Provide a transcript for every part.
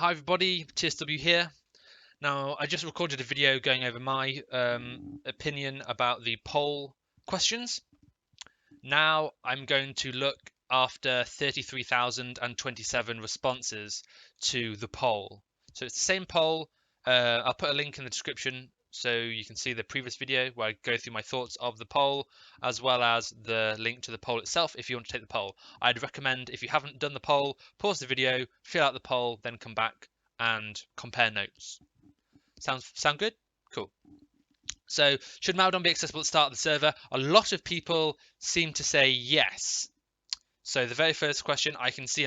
Hi everybody, TSW here. Now, I just recorded a video going over my opinion about the poll questions. Now I'm going to look after 33,027 responses to the poll. So it's the same poll. I'll put a link in the description so you can see the previous video where I go through my thoughts of the poll, as well as the link to the poll itself if you want to take the poll. I'd recommend, if you haven't done the poll, pause the video, fill out the poll, then come back and compare notes. Sound good? Cool. So, should Maldon be accessible at the start of the server? A lot of people seem to say yes. So the very first question, I can see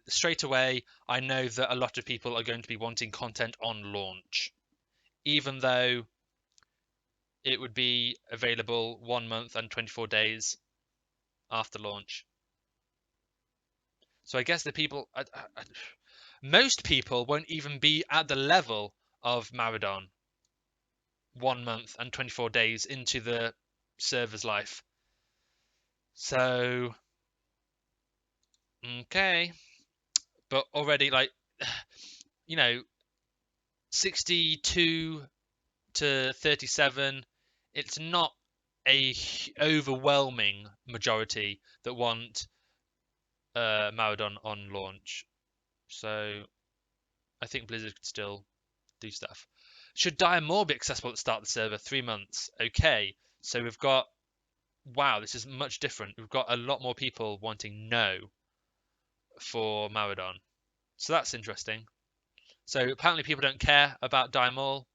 straight away, I know that a lot of people are going to be wanting content on launch, even though it would be available 1 month and 24 days after launch. So I guess the people, most people won't even be at the level of Maraudon 1 month and 24 days into the server's life. So, okay. But already, like, 62 to 37, it's not a overwhelming majority that want Maraudon on launch. So I think Blizzard could still do stuff. Should Dire Maul be accessible at the start of the server? 3 months. Okay, so we've got, wow, this is much different. We've got a lot more people wanting no for Maraudon. So that's interesting. So apparently people don't care about Dire Maul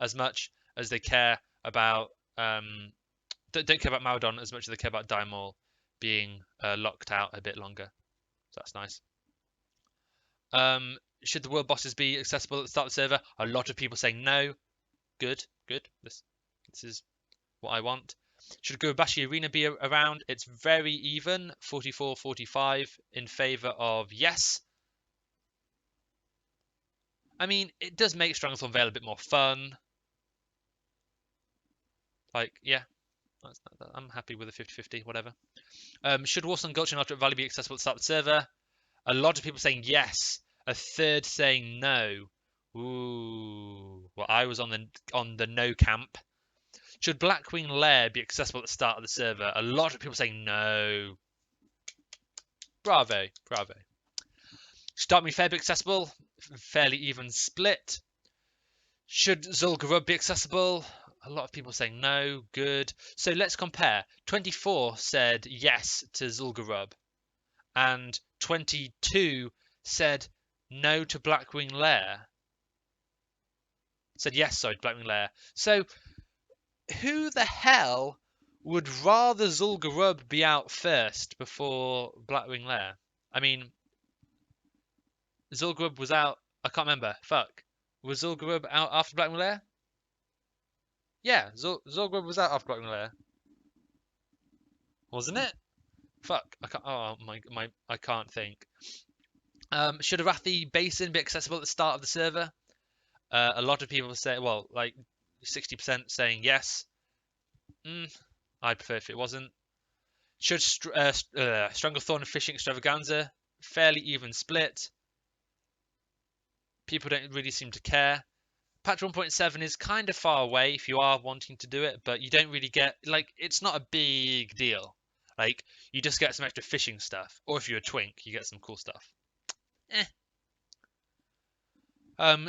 as much as they care about don't care about Maraudon as much as they care about Dire Maul being locked out a bit longer. So that's nice. Should the world bosses be accessible at the start of the server? A lot of people saying no. Good. This is what I want. Should Gurubashi Arena be around? It's very even, 44-45 in favor of yes. I mean, it does make Stranglethorn Vale a bit more fun. Like, yeah, I'm happy with a 50-50, whatever. Should Warsong Gulch and Ultimate Valley be accessible at the start of the server? A lot of people saying yes. A third saying no. Ooh. Well, I was on the no camp. Should Blackwing Lair be accessible at the start of the server? A lot of people saying no. Bravo. Should Dark Moon Fair be accessible? Fairly even split. Should Zul'Gurub be accessible? A lot of people saying no. Good. So let's compare. 24 said yes to Zul'Gurub, and 22 said no to Blackwing Lair. Said yes, sorry, to Blackwing Lair. So who the hell would rather Zul'Gurub be out first before Blackwing Lair? I mean, Zul'Gurub was out. I can't remember. Fuck. Was Zul'Gurub out after Blackwing Lair? Yeah, Zul'Gurub was out after Blackwing Lair, wasn't it? Fuck. I can't. Oh my. I can't think. Should Arathi Basin be accessible at the start of the server? A lot of people say, well, like 60% saying yes. I'd prefer if it wasn't. Should Stranglethorn and Fishing Extravaganza? Fairly even split. People don't really seem to care. Patch 1.7 is kind of far away if you are wanting to do it, but you don't really get, like, it's not a big deal. Like, you just get some extra fishing stuff. Or if you're a twink, you get some cool stuff.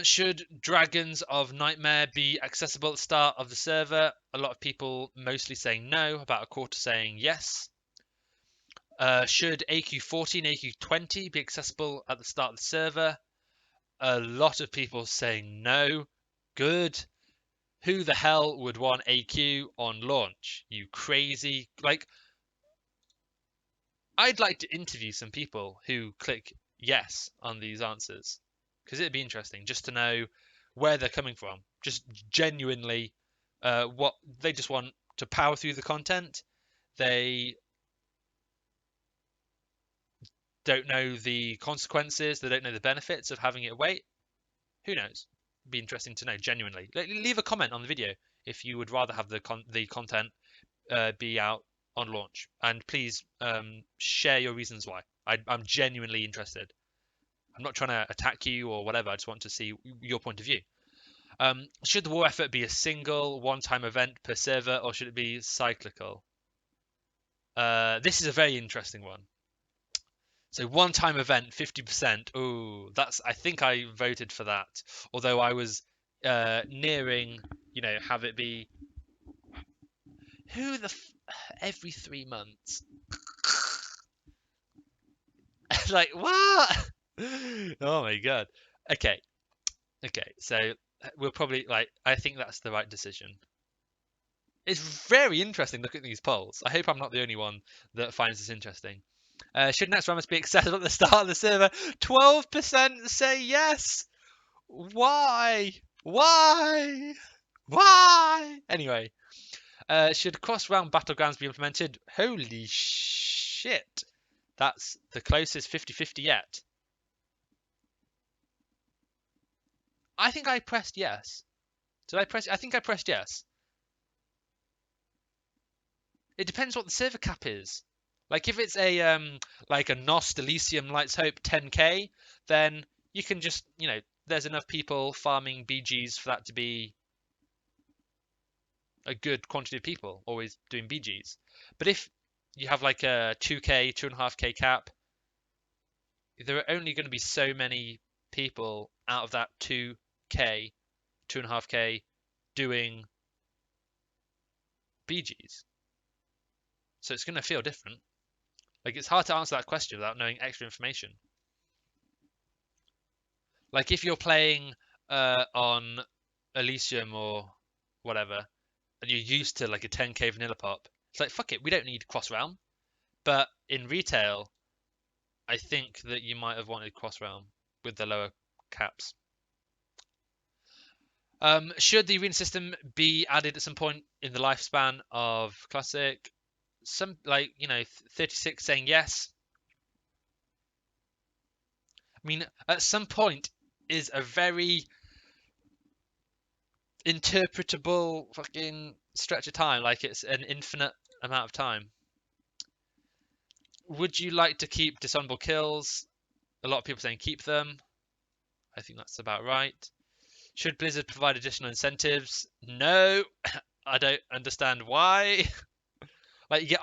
Should Dragons of Nightmare be accessible at the start of the server? A lot of people mostly saying no, about a quarter saying yes. Should AQ40 and AQ20 be accessible at the start of the server? A lot of people saying no. Good. Who the hell would want AQ on launch? You crazy. Like, I'd like to interview some people who click yes on these answers, because it'd be interesting just to know where they're coming from. Just genuinely, what they just want to power through the content. They don't know the consequences. They don't know the benefits of having it wait. Who knows? It'd be interesting to know, genuinely. Leave a comment on the video if you would rather have the content be out on launch, and please share your reasons why. I'm genuinely interested. I'm not trying to attack you or whatever. I just want to see your point of view. Should the war effort be a single one-time event per server, or should it be cyclical? This is a very interesting one. So one-time event, 50%. Ooh, I think I voted for that. Although I was nearing, have it be every 3 months. Like what? Oh my god. Okay. So we'll probably I think that's the right decision. It's very interesting looking at these polls. I hope I'm not the only one that finds this interesting. Should next round must be accessible at the start of the server? 12% say yes. Why? Why? Why? Anyway, should cross-round battlegrounds be implemented? Holy shit. That's the closest 50-50 yet. I think I pressed yes. Did I press? I think I pressed yes. It depends what the server cap is. Like if it's a like a Nost Elysium Lights Hope 10k, then you can just, there's enough people farming BGs for that to be a good quantity of people always doing BGs. But if you have like a 2k, 2.5k cap, there are only going to be so many people out of that 2k, 2.5k doing BGs. So it's going to feel different. Like it's hard to answer that question without knowing extra information. Like if you're playing on Elysium or whatever, and you're used to like a 10k vanilla pop, it's like fuck it, we don't need cross realm. But in retail, I think that you might have wanted cross realm with the lower caps. Should the arena system be added at some point in the lifespan of Classic? Some 36 saying yes. I mean, at some point is a very interpretable fucking stretch of time, like it's an infinite amount of time. Would you like to keep dishonorable kills? A lot of people saying keep them. I think that's about right. Should Blizzard provide additional incentives? No, I don't understand why. You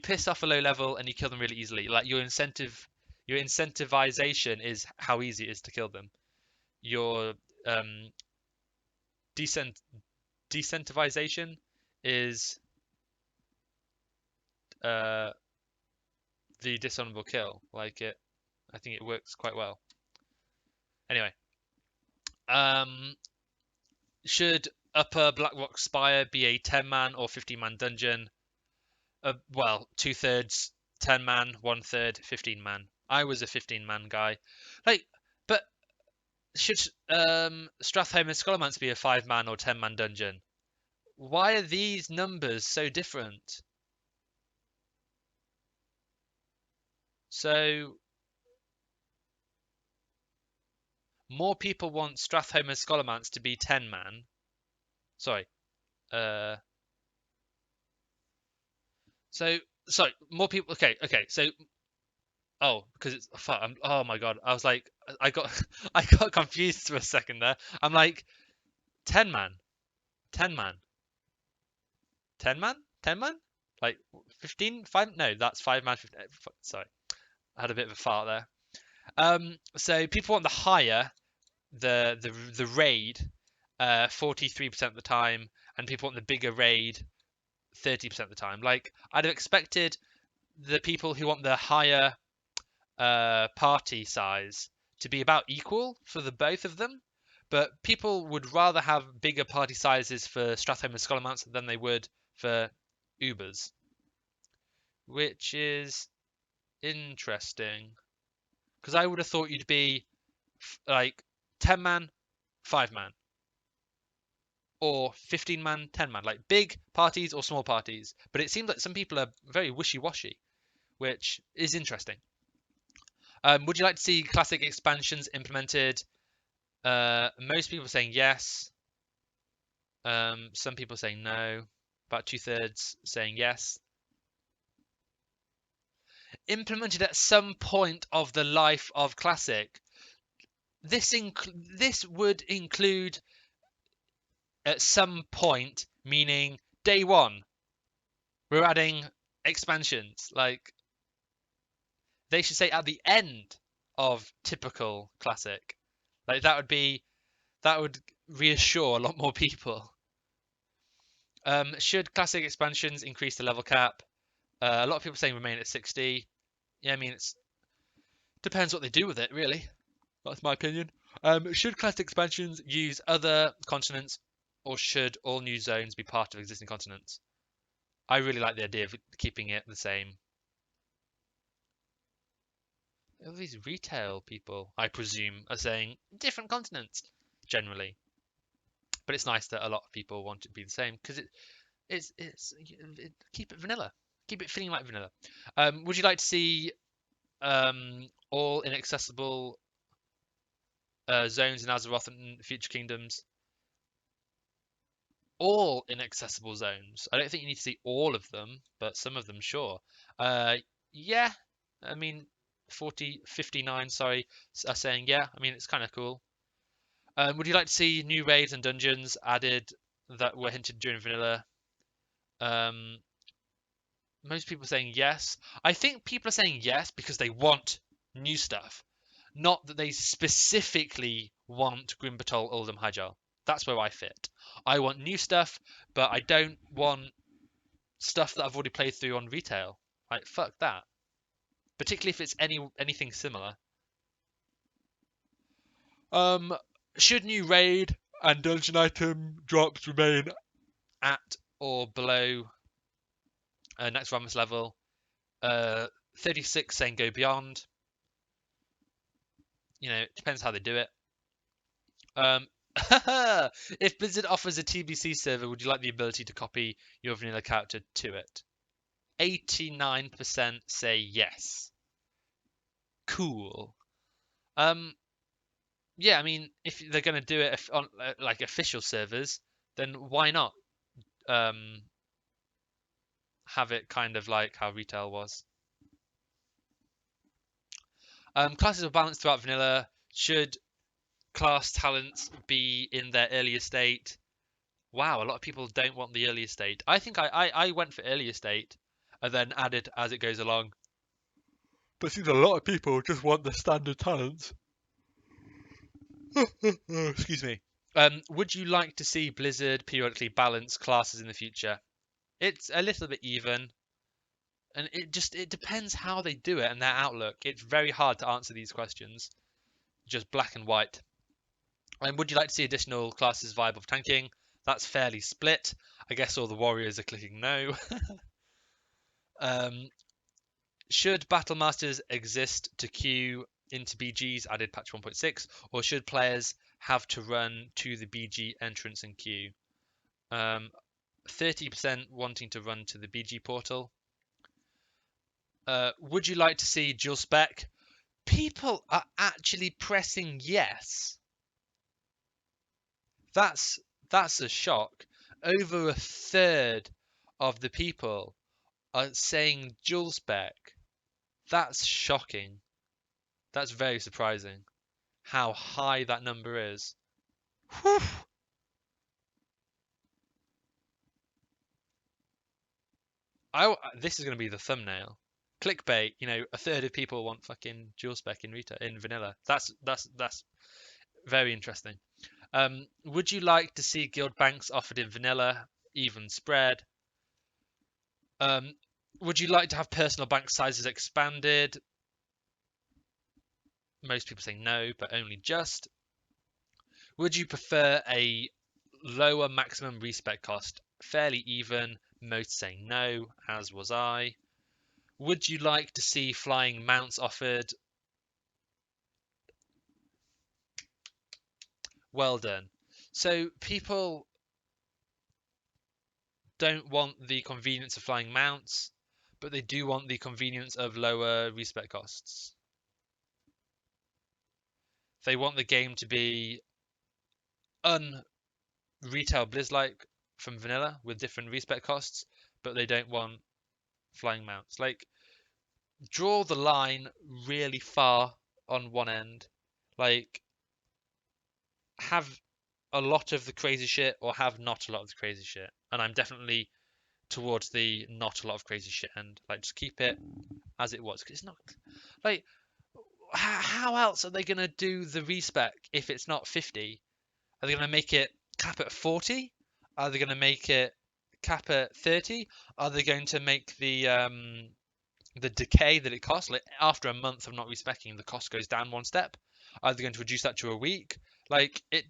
piss off a low level and you kill them really easily. Like your incentivization is how easy it is to kill them. Your decentivization is the dishonorable kill. I think it works quite well. Anyway, should Upper Blackrock Spire be a 10-man or 15-man dungeon? Well, 2/3 10-man, 1/3 15-man. I was a 15-man guy. But should Strathholm and Scholomance be a 5-man or 10-man dungeon? Why are these numbers so different? So more people want Strathholm and Scholomance to be 10-man. Sorry. So more people. Okay. So because it's fuck. Oh my god. I was like, I got I got confused for a second there. I'm like, 10-man, 10-man, 10-man, 10-man. Like 15, 5. No, that's 5-man. 15, sorry, I had a bit of a fart there. So people want the higher, the raid, 43% of the time, and people want the bigger raid, 30% of the time. Like I'd have expected the people who want the higher party size to be about equal for the both of them, but people would rather have bigger party sizes for Strathholm and Scholomance than they would for Ubers, which is interesting because I would have thought you'd be like 10-man, 5-man, or 15-man, 10-man, like big parties or small parties. But it seems like some people are very wishy-washy, which is interesting. Would you like to see classic expansions implemented? Most people are saying yes. Some people are saying no. About 2/3 saying yes. implemented at some point of the life of Classic. This would include at some point, meaning day one. We're adding expansions. Like, they should say at the end of typical Classic. Like, that would reassure a lot more people. Should Classic expansions increase the level cap? A lot of people are saying remain at 60. Yeah, I mean, it depends what they do with it, really. That's my opinion. Should Classic expansions use other continents, or should all new zones be part of existing continents? I really like the idea of keeping it the same. All these retail people, I presume, are saying different continents, generally. But it's nice that a lot of people want it to be the same, because keep it vanilla. Keep it feeling like vanilla. Would you like to see all inaccessible zones in Azeroth and future kingdoms? All inaccessible zones. I don't think you need to see all of them, but some of them, sure. Yeah, I mean, 59, sorry, are saying yeah. I mean, it's kind of cool. Would you like to see new raids and dungeons added that were hinted during vanilla? Most people are saying yes. I think people are saying yes because they want new stuff, not that they specifically want Grim Patrol Uldum Hyjal. That's where I fit. I want new stuff, but I don't want stuff that I've already played through on retail. Like, fuck that. Particularly if it's anything similar. Should new raid and dungeon item drops remain at or below next Ramus level? 36 saying go beyond. You know, it depends how they do it. If Blizzard offers a TBC server, would you like the ability to copy your vanilla character to it? 89% say yes. Cool. Yeah, I mean, if they're going to do it on like official servers, then why not have it kind of like how retail was? Classes are balanced throughout vanilla. Should class talents be in their earlier state? Wow, a lot of people don't want the earlier state. I think I went for earlier state and then added as it goes along. But it seems a lot of people just want the standard talents. Excuse me. Would you like to see Blizzard periodically balance classes in the future? It's a little bit even, and it depends how they do it and their outlook. It's very hard to answer these questions, just black and white. And would you like to see additional classes viable for tanking? That's fairly split. I guess all the warriors are clicking no. Should battle masters exist to queue into BGs added patch 1.6, or should players have to run to the BG entrance and queue? 30% wanting to run to the BG portal. Would you like to see dual spec? People are actually pressing yes. That's a shock. Over a third of the people are saying dual spec. That's shocking. That's very surprising. How high that number is. Whew. This is going to be the thumbnail. Clickbait. You know, a third of people want fucking dual spec in retail in vanilla. That's very interesting. Would you like to see guild banks offered in vanilla, even spread? Would you like to have personal bank sizes expanded? Most people say no, but only just. Would you prefer a lower maximum respec cost? Fairly even. Most say no, as was I. Would you like to see flying mounts offered? Well done. So people don't want the convenience of flying mounts, but they do want the convenience of lower respec costs. They want the game to be un-retail Blizz-like from vanilla with different respec costs, but they don't want flying mounts. Like, draw the line really far on one end. Like, have a lot of the crazy shit or have not a lot of the crazy shit. And I'm definitely towards the not a lot of crazy shit end. Like, just keep it as it was. 'Cause it's not like, how else are they gonna do the respec if it's not 50? Are they gonna make it cap at 40? Are they gonna make it cap at 30? Are they going to make the decay that it costs? Like, after a month of not respecing, the cost goes down one step. Are they going to reduce that to a week? Like, I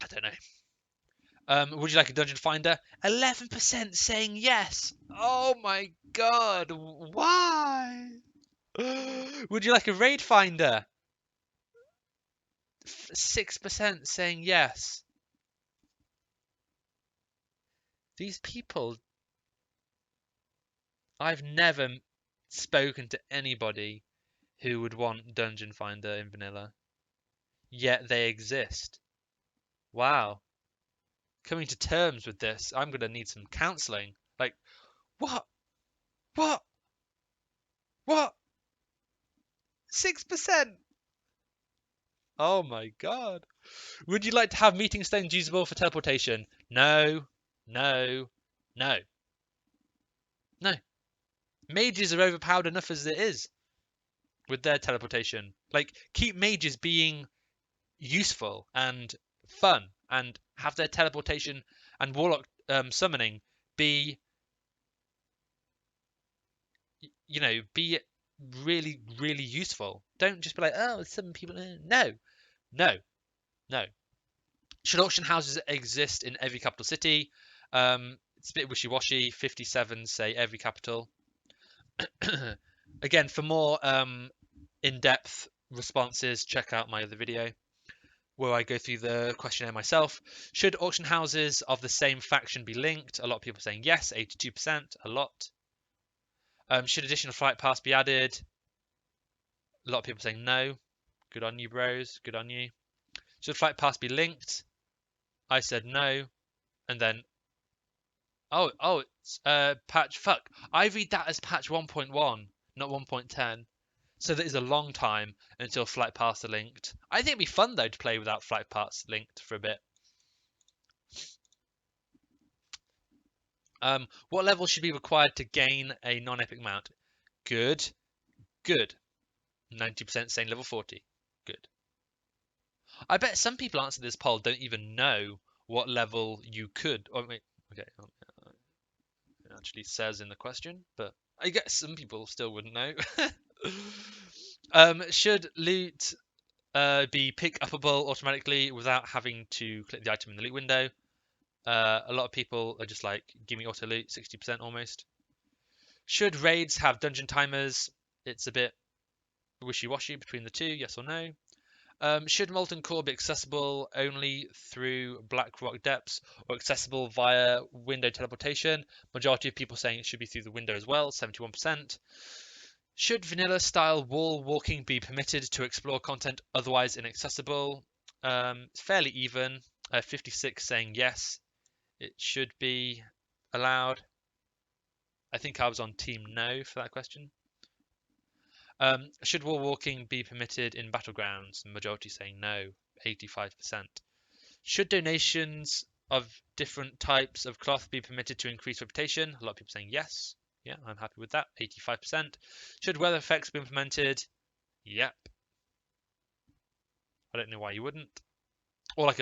don't know. Would you like a dungeon finder? 11% saying yes. Oh my god, why? Would you like a raid finder? 6% saying yes. These people, I've never spoken to anybody who would want dungeon finder in vanilla, yet they exist. Wow. Coming to terms with this, I'm gonna need some counseling. Like, what? What? What? 6%? Oh my god. Would you like to have meeting stones usable for teleportation? No. No. No. No. Mages are overpowered enough as it is with their teleportation. Like, keep mages being useful and fun and have their teleportation and warlock summoning be, be really, really useful. Don't just be like, oh, some people. No, no, no. Should auction houses exist in every capital city? It's a bit wishy-washy. 57 say every capital. Again, for more in-depth responses, check out my other video where I go through the questionnaire myself. Should auction houses of the same faction be linked? A lot of people saying yes, 82%, a lot. Should additional flight pass be added? A lot of people saying no. Good on you, bros. Good on you. Should flight pass be linked? I said no. And then, it's patch, fuck. I read that as patch 1.1, not 1.10. So that is a long time until flight pass are linked. I think it'd be fun though to play without flight pass linked for a bit. What level should be required to gain a non-epic mount? Good. Good. 90% saying level 40. Good. I bet some people answering this poll don't even know what level you could. Oh, wait, okay, it actually says in the question, but I guess some people still wouldn't know. Should loot be pick upable automatically without having to click the item in the loot window? A lot of people are just like, give me auto loot, 60% almost. Should raids have dungeon timers? It's a bit wishy-washy between the two, yes or no. Should Molten Core be accessible only through Blackrock depths or accessible via window teleportation? Majority of people saying it should be through the window as well, 71%. Should vanilla style wall walking be permitted to explore content otherwise inaccessible? It's fairly even. 56 saying yes, it should be allowed. I think I was on team no for that question. Should wall walking be permitted in battlegrounds? Majority saying no, 85%. Should donations of different types of cloth be permitted to increase reputation? A lot of people saying yes. Yeah, I'm happy with that, 85%. Should weather effects be implemented? Yep. I don't know why you wouldn't. Or like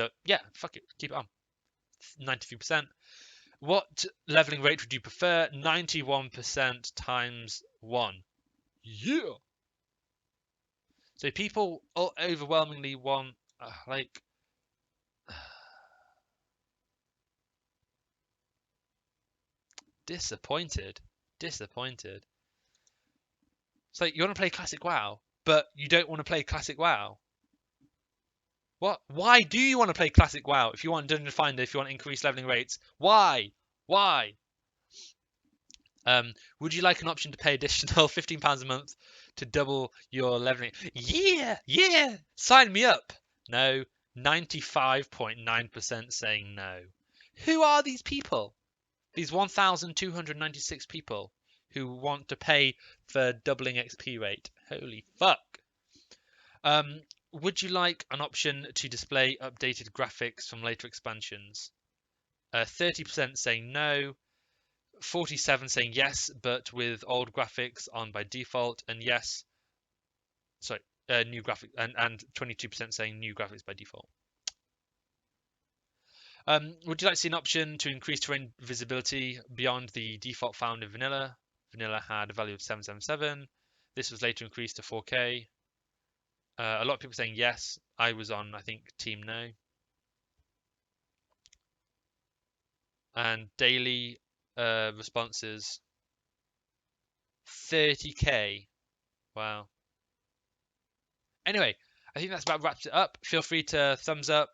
fuck it, keep it on. 93%. What leveling rate would you prefer? 91% times 1. Yeah. So people overwhelmingly want, disappointed. Disappointed. It's like, you want to play Classic WoW, but you don't want to play Classic WoW. What? Why do you want to play Classic WoW if you want Dungeon Finder, if you want increased leveling rates? Why? Why? Would you like an option to pay additional £15 a month to double your leveling? Yeah, sign me up. No, 95.9% saying no. Who are these people? These 1,296 people who want to pay for doubling XP rate. Holy fuck. Would you like an option to display updated graphics from later expansions? 30% saying no, 47 saying yes, but with old graphics on by default, and yes, sorry, new graphics, and 22% saying new graphics by default. Would you like to see an option to increase terrain visibility beyond the default found in vanilla? Vanilla had a value of 777. This was later increased to 4K. A lot of people saying yes. I was on, I think, team no. And daily responses, 30k. Wow. Anyway, I think that's about wraps it up. Feel free to thumbs up,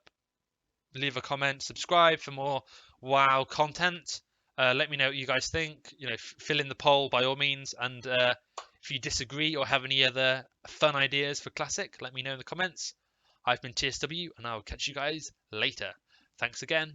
leave a comment, subscribe for more WoW content. Let me know what you guys think. You know, fill in the poll by all means. And if you disagree or have any other fun ideas for Classic, let me know in the comments. I've been TSW, and I'll catch you guys later. Thanks again.